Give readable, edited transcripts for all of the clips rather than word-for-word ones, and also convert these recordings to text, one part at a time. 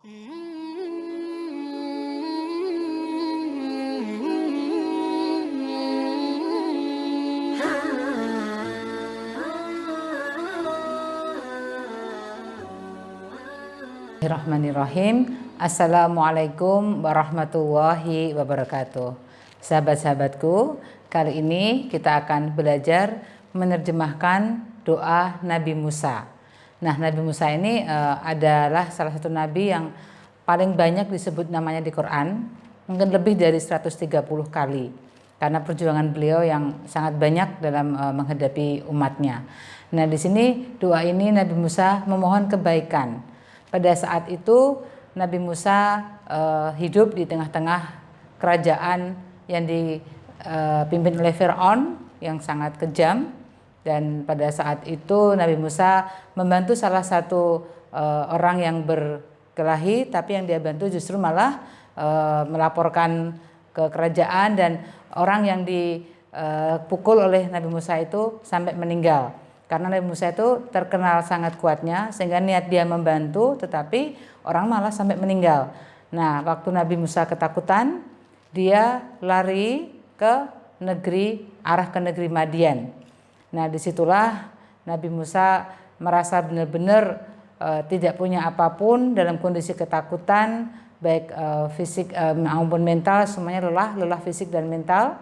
Bismillahirrahmanirrahim. Assalamualaikum warahmatullahi wabarakatuh. Sahabat-sahabatku, kali ini kita akan belajar menerjemahkan doa Nabi Musa. Nah, Nabi Musa ini adalah salah satu nabi yang paling banyak disebut namanya di Quran, mungkin lebih dari 130 kali. Karena perjuangan beliau yang sangat banyak dalam menghadapi umatnya. Nah, di sini doa ini Nabi Musa memohon kebaikan. Pada saat itu Nabi Musa hidup di tengah-tengah kerajaan yang dipimpin oleh Fir'aun yang sangat kejam, dan pada saat itu Nabi Musa membantu salah satu orang yang berkelahi, tapi yang dia bantu justru malah melaporkan ke kerajaan, dan orang yang dipukul oleh Nabi Musa itu sampai meninggal. Karena Nabi Musa itu terkenal sangat kuatnya, sehingga niat dia membantu, tetapi orang malah sampai meninggal. Nah, waktu Nabi Musa ketakutan, dia lari ke arah ke negeri Madian. Nah, disitulah Nabi Musa merasa benar-benar tidak punya apapun, dalam kondisi ketakutan, baik fisik maupun mental, semuanya lelah fisik dan mental.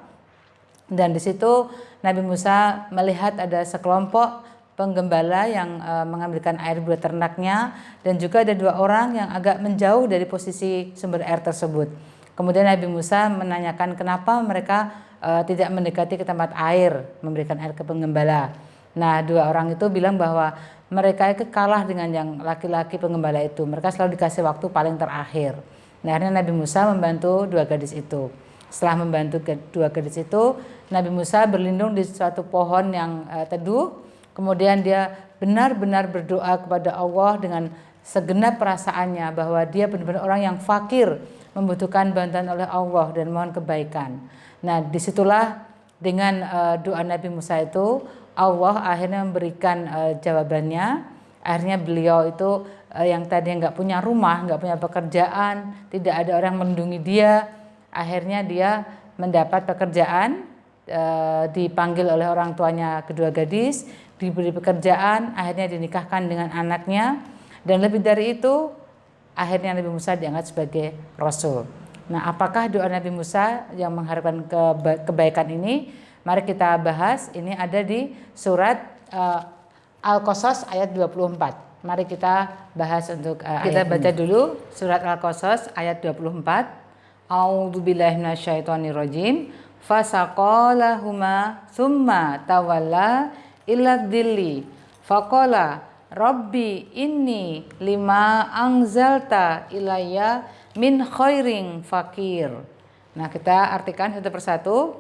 Dan di situ Nabi Musa melihat ada sekelompok penggembala yang mengambilkan air buat ternaknya, dan juga ada dua orang yang agak menjauh dari posisi sumber air tersebut. Kemudian Nabi Musa menanyakan kenapa mereka tidak mendekati ke tempat air memberikan air ke penggembala. Nah, dua orang itu bilang bahwa mereka itu kalah dengan yang laki-laki penggembala itu. Mereka selalu dikasih waktu paling terakhir. Nah, akhirnya Nabi Musa membantu dua gadis itu. Setelah membantu kedua gadis itu, Nabi Musa berlindung di suatu pohon yang teduh. Kemudian dia benar-benar berdoa kepada Allah dengan segenap perasaannya bahwa dia benar-benar orang yang fakir, membutuhkan bantuan oleh Allah dan mohon kebaikan. Nah, disitulah dengan doa Nabi Musa itu, Allah akhirnya memberikan jawabannya. Akhirnya beliau itu yang tadinya nggak punya rumah, nggak punya pekerjaan, tidak ada orang melindungi dia, akhirnya dia mendapat pekerjaan, dipanggil oleh orang tuanya kedua gadis, diberi pekerjaan, akhirnya dinikahkan dengan anaknya, dan lebih dari itu akhirnya Nabi Musa diangkat sebagai Rasul. Nah, apakah doa Nabi Musa yang mengharapkan kebaikan ini? Mari kita bahas. Ini ada di surat Al-Qasas ayat 24. Mari kita bahas untuk kita baca dulu surat Al-Qasas ayat 24. A'udzubillahi minasyaitonirrajim. Fasaqalahuma summa tawalla ila dhilli faqala rabbi inni lima anzalta ilayya min khairin fakir. Nah, kita artikan satu persatu.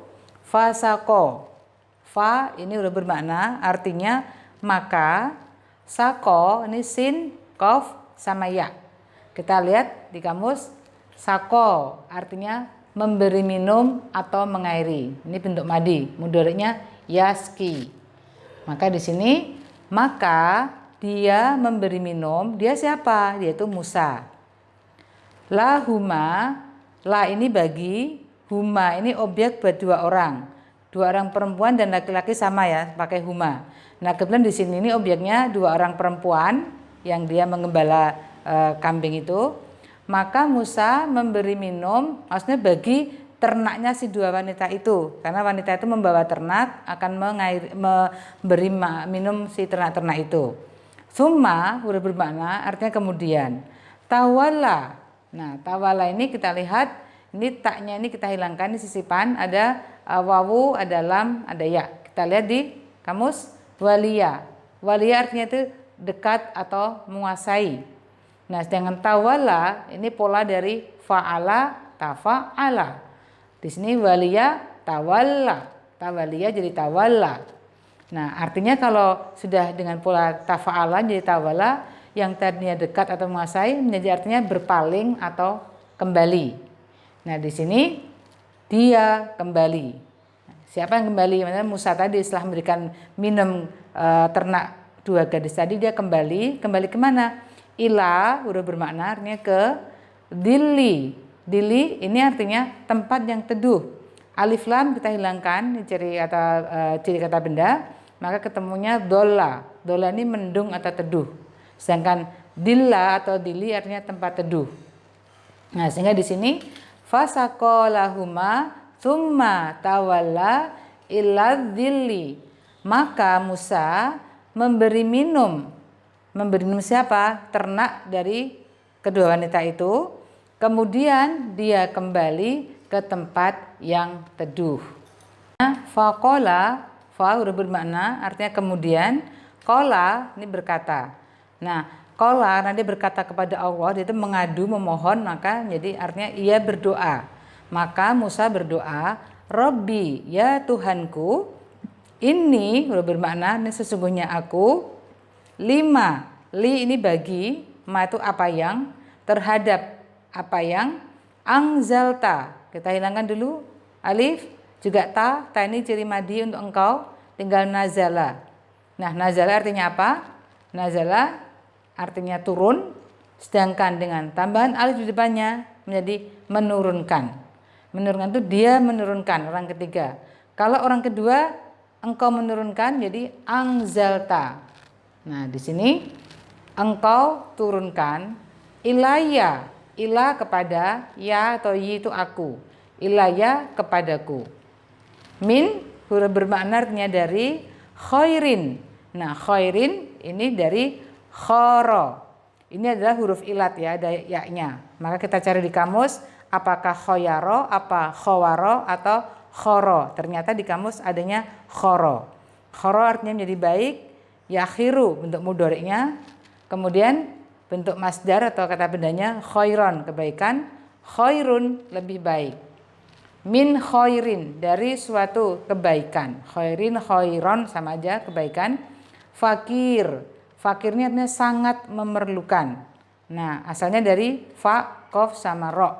Fasaqo, fa ini udah bermakna artinya maka, sako ini sin, kof sama ya. Kita lihat di kamus. Sako artinya memberi minum atau mengairi. Ini bentuk madi, mudhari'nya yaski. Maka di sini maka dia memberi minum, dia siapa? Dia itu Musa. Lahuma, la ini bagi, huma ini objek buat dua orang. Dua orang perempuan dan laki-laki sama ya, pakai huma. Nah, kebetulan di sini ini objeknya dua orang perempuan yang dia mengembala kambing itu. Maka Musa memberi minum, maksudnya bagi ternaknya si dua wanita itu, karena wanita itu membawa ternak, akan memberi minum si ternak-ternak itu. Summa huruf bermakna artinya kemudian. Tawalla. Nah, tawalla ini kita lihat, ini taknya ini kita hilangkan, di sisipan ada wawu, ada lam, ada ya. Kita lihat di kamus waliya. Waliya artinya itu dekat atau menguasai. Nah, sedangkan tawalla ini pola dari fa'ala, tafa'ala. Di sini waliya, tawalla. Tawaliya jadi tawalla. Nah, artinya kalau sudah dengan pola tafa'ala jadi tawalla, yang tadinya dekat atau menguasai menjadi artinya berpaling atau kembali. Nah, di sini dia kembali. Siapa yang kembali? Maksudnya Musa tadi setelah memberikan minum ternak dua gadis tadi, dia kembali kemana? ila huruf bermakna artinya ke dili. Dili ini artinya tempat yang teduh. Alif lam kita hilangkan ciri kata benda, maka ketemunya dola. Dola ini mendung atau teduh. Sedangkan dilla atau dili artinya tempat teduh. Nah, sehingga di sini fasaqalahuma tsumma tawalla ila dhilli. Maka Musa memberi minum siapa? Ternak dari kedua wanita itu. Kemudian dia kembali ke tempat yang teduh. Nah, faqala, fa huruf bermakna artinya kemudian, qala ini berkata. Nah, qala nanti berkata kepada Allah, dia itu mengadu, memohon, maka jadi artinya ia berdoa. Maka Musa berdoa, Rabbi, ya Tuhanku, ini huruf bermakna ini sesungguhnya aku, lima, li ini bagi, ma itu apa yang, terhadap apa yang, angzalta, kita hilangkan dulu alif, juga ta ini ciri madi untuk engkau, tinggal nazala. Nah, nazala artinya apa? Nazala artinya turun, sedangkan dengan tambahan alif di depannya menjadi menurunkan. Menurunkan itu dia menurunkan, orang ketiga. Kalau orang kedua engkau menurunkan jadi angzalta. Nah, di sini engkau turunkan ilaya, ila kepada, ya atau yi itu aku, ilaya kepadaku. Min huruf bermakna artinya dari khairin. Nah, khairin ini dari khoro. Ini adalah huruf ilat ya, ada ya-nya. Maka kita cari di kamus apakah khoyaro, apa khowaro atau khoro. Ternyata di kamus adanya khoro. Khoro artinya menjadi baik, yakhiru bentuk mudhari'nya. Kemudian bentuk masdar atau kata bendanya khairon, kebaikan, khairun lebih baik. Min khairin dari suatu kebaikan. Khairin, khairon sama aja kebaikan. Fakir, fakirnya artinya sangat memerlukan. Nah, asalnya dari fa, kof sama ro.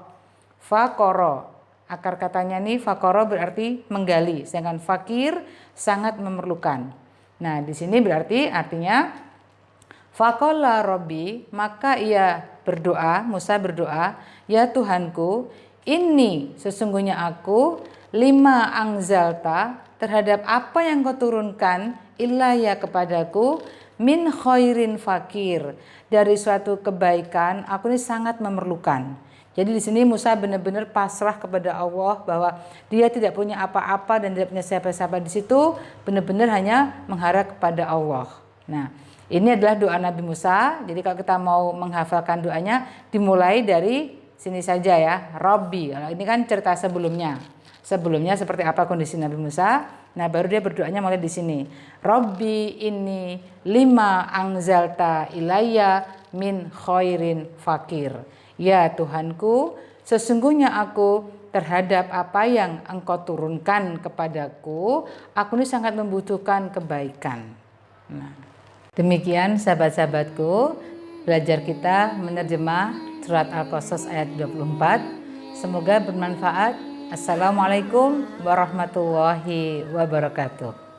Fakoro, akar katanya nih fakoro berarti menggali, sedangkan fakir sangat memerlukan. Nah, di sini berarti artinya faqala Rabbi, maka ia berdoa, Musa berdoa, ya Tuhanku, ini sesungguhnya aku lima angzalta terhadap apa yang kau turunkan ilaya kepadaku min khairin fakir, dari suatu kebaikan aku ini sangat memerlukan. Jadi di sini Musa benar-benar pasrah kepada Allah bahwa dia tidak punya apa-apa dan tidak punya siapa-siapa di situ, benar-benar hanya mengharap kepada Allah. Nah, ini adalah doa Nabi Musa. Jadi kalau kita mau menghafalkan doanya dimulai dari sini saja ya, Rabbi. Ini kan cerita sebelumnya. Sebelumnya seperti apa kondisi Nabi Musa. Nah, baru dia berdoanya mulai di sini. Rabbi ini lima angzalta ilayya min khairin fakir. Ya Tuhanku, sesungguhnya aku terhadap apa yang engkau turunkan kepadaku, aku ini sangat membutuhkan kebaikan. Nah, demikian sahabat-sahabatku, belajar kita menerjemah surat Al-Qasas ayat 24. Semoga bermanfaat. Assalamualaikum warahmatullahi wabarakatuh.